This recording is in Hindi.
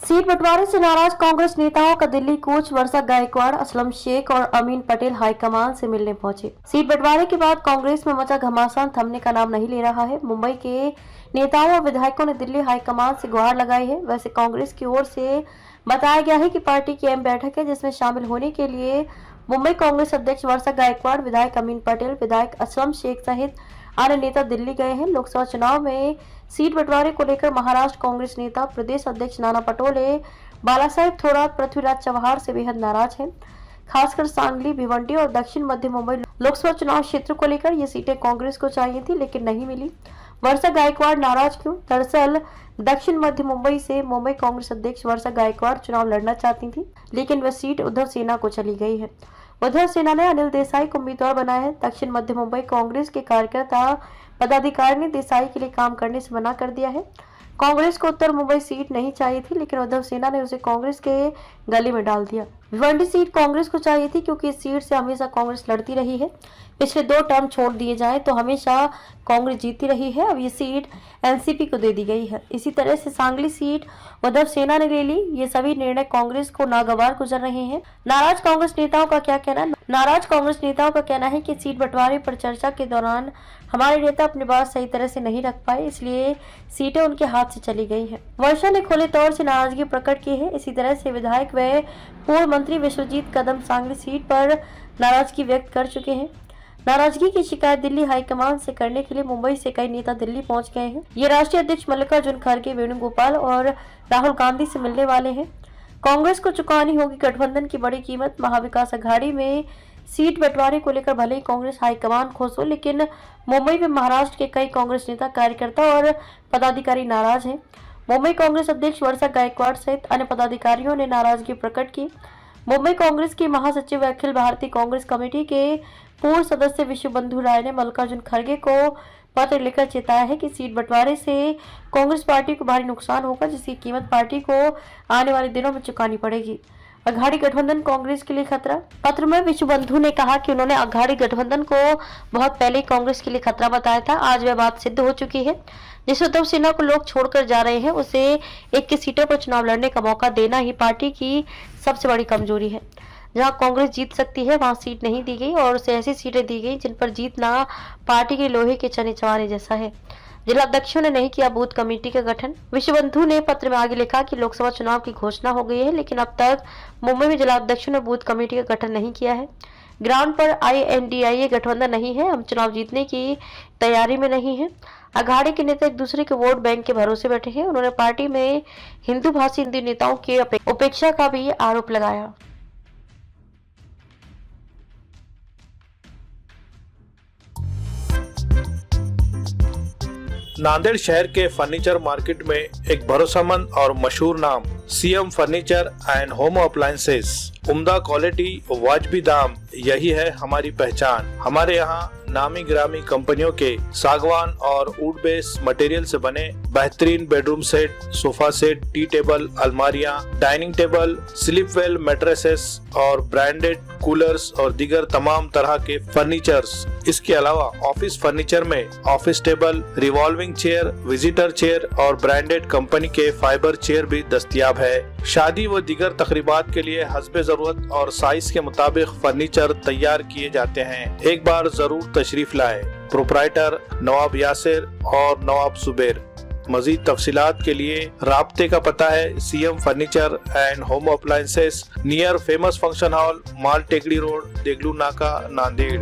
सीट बंटवारे से नाराज कांग्रेस नेताओं का दिल्ली कूच। वर्षा गायकवाड़, असलम शेख और अमीन पटेल हाईकमान से मिलने पहुंचे। सीट बंटवारे के बाद कांग्रेस में मचा घमासान थमने का नाम नहीं ले रहा है। मुंबई के नेताओं और विधायकों ने दिल्ली हाईकमान से गुहार लगाई है। वैसे कांग्रेस की ओर से बताया गया है कि पार्टी की अहम बैठक है, जिसमें शामिल होने के लिए मुंबई कांग्रेस अध्यक्ष वर्षा गायकवाड़, विधायक अमीन पटेल, विधायक असलम शेख सहित अन्य नेता दिल्ली गए हैं। लोकसभा चुनाव में सीट बंटवारे को लेकर महाराष्ट्र कांग्रेस नेता प्रदेश अध्यक्ष नाना पटोले, बालासाहेब थोरात, पृथ्वीराज चव्हाण से बेहद नाराज हैं। खासकर सांगली, भिवंडी और दक्षिण मध्य मुंबई लोकसभा चुनाव क्षेत्र को लेकर ये सीटें कांग्रेस को चाहिए थी, लेकिन नहीं मिली। वर्षा गायकवाड़ नाराज क्यों? दरअसल दक्षिण मध्य मुंबई से मुंबई कांग्रेस अध्यक्ष वर्षा गायकवाड़ चुनाव लड़ना चाहती थी, लेकिन वह सीट उद्धव सेना को चली गई है। उद्धव सेना ने अनिल देसाई को उम्मीदवार बनाया है। दक्षिण मध्य मुंबई कांग्रेस के कार्यकर्ता पदाधिकारी ने देसाई के लिए काम करने से मना कर दिया है। कांग्रेस को उत्तर मुंबई सीट नहीं चाहिए थी, लेकिन उद्धव सेना ने उसे कांग्रेस के गले में डाल दिया। भिवंडी सीट कांग्रेस को चाहिए थी, क्योंकि इस सीट से हमेशा कांग्रेस लड़ती रही है। पिछले 2 टर्म छोड़ दिए जाएं तो हमेशा कांग्रेस जीती रही है। अब ये सीट एनसीपी को दे दी गई है। इसी तरह से सांगली सीट उद्धव सेना ने ले ली। ये सभी निर्णय कांग्रेस को नागवार गुजर रहे हैं। नाराज कांग्रेस नेताओं का क्या कहना है? नाराज कांग्रेस नेताओं का कहना है कि सीट बंटवारे पर चर्चा के दौरान हमारे नेता अपनी बात सही तरह से नहीं रख पाए, इसलिए सीटें उनके हाथ से चली गई हैं। वर्षा ने खुले तौर से नाराजगी प्रकट की है। इसी तरह से विधायक व पूर्व मंत्री विश्वजीत कदम सांगली सीट पर नाराजगी व्यक्त कर चुके हैं। नाराजगी की शिकायत दिल्ली हाईकमान से करने के लिए मुंबई से कई नेता दिल्ली पहुंच गए हैं। ये राष्ट्रीय अध्यक्ष मल्लिकार्जुन खड़गे, वेणुगोपाल और राहुल गांधी से मिलने वाले हैं। कांग्रेस को चुकानी होगी गठबंधन की बड़ी कीमत। महाविकास अघाड़ी में सीट बंटवारे को लेकर भले ही कांग्रेस हाईकमान खुश हो, लेकिन मुंबई में महाराष्ट्र के कई कांग्रेस नेता, कार्यकर्ता और पदाधिकारी नाराज हैं। मुंबई कांग्रेस अध्यक्ष वर्षा गायकवाड़ सहित अन्य पदाधिकारियों ने नाराजगी प्रकट की। मुंबई कांग्रेस की महासचिव अखिल भारतीय कांग्रेस कमेटी के पूर्व सदस्य विश्वबंधु राय ने मल्लिकार्जुन खड़गे को पत्र लिखकर चेताया है कि सीट बंटवारे से कांग्रेस पार्टी को भारी नुकसान होगा, जिसकी कीमत पार्टी को आने वाले दिनों में चुकानी पड़ेगी। अघाड़ी गठबंधन कांग्रेस के लिए खतरा। पत्र में विश्वबंधु ने कहा कि उन्होंने अघाड़ी गठबंधन को बहुत पहले कांग्रेस के लिए खतरा बताया था। आज वह बात सिद्ध हो चुकी है। जिस उद्धव सेना को लोग छोड़कर जा रहे हैं, उसे 21 सीटों पर चुनाव लड़ने का मौका देना ही पार्टी की सबसे बड़ी कमजोरी है। जहां कांग्रेस जीत सकती है, वहां सीट नहीं दी गई और उसे ऐसी सीटें दी गई जिन पर जीतना पार्टी के लोहे के चने चबाने जैसा है। जिला अध्यक्षों ने नहीं किया बूथ कमेटी का गठन। विश्वबंधु ने पत्र में आगे लिखा कि लोकसभा चुनाव की घोषणा हो गई है, लेकिन अब तक मुंबई में जिला अध्यक्षों ने बूथ कमेटी का गठन नहीं किया है। ग्राउंड पर INDIA गठबंधन नहीं है। हम चुनाव जीतने की तैयारी में नहीं है। अघाड़ी के नेता एक दूसरे के वोट बैंक के भरोसे बैठे हैं। उन्होंने पार्टी में हिंदू भाषी हिंदू नेताओं की उपेक्षा का भी आरोप लगाया। नांदेड़ शहर के फर्नीचर मार्केट में एक भरोसेमंद और मशहूर नाम CM furniture and home appliances. उम्दा क्वालिटी, वाजबी दाम, यही है हमारी पहचान। हमारे यहाँ नामी ग्रामी कंपनियों के सागवान और वुड बेस मटेरियल से बने बेहतरीन bedroom set, sofa set, tea table, अलमारियाँ, dining table, sleep well mattresses और ब्रांडेड कूलर्स और दीगर तमाम तरह के फर्नीचर्स। इसके अलावा ऑफिस फर्नीचर में office table, revolving chair, visitor chair और ब्रांडेड कंपनी के फाइबर चेयर भी दस्तयाब है। शादी व दीगर तकरीबात के लिए हस्बे जरूरत और साइज के मुताबिक फर्नीचर तैयार किए जाते हैं। एक बार जरूर तशरीफ लाए। प्रोप्राइटर नवाब यासिर और नवाब सुबेर। मजीद तफसीलात के लिए राब्ते का पता है CM furniture and home appliances, near famous function hall, Mal Tekdi road, Deglur नाका, नांदेड़।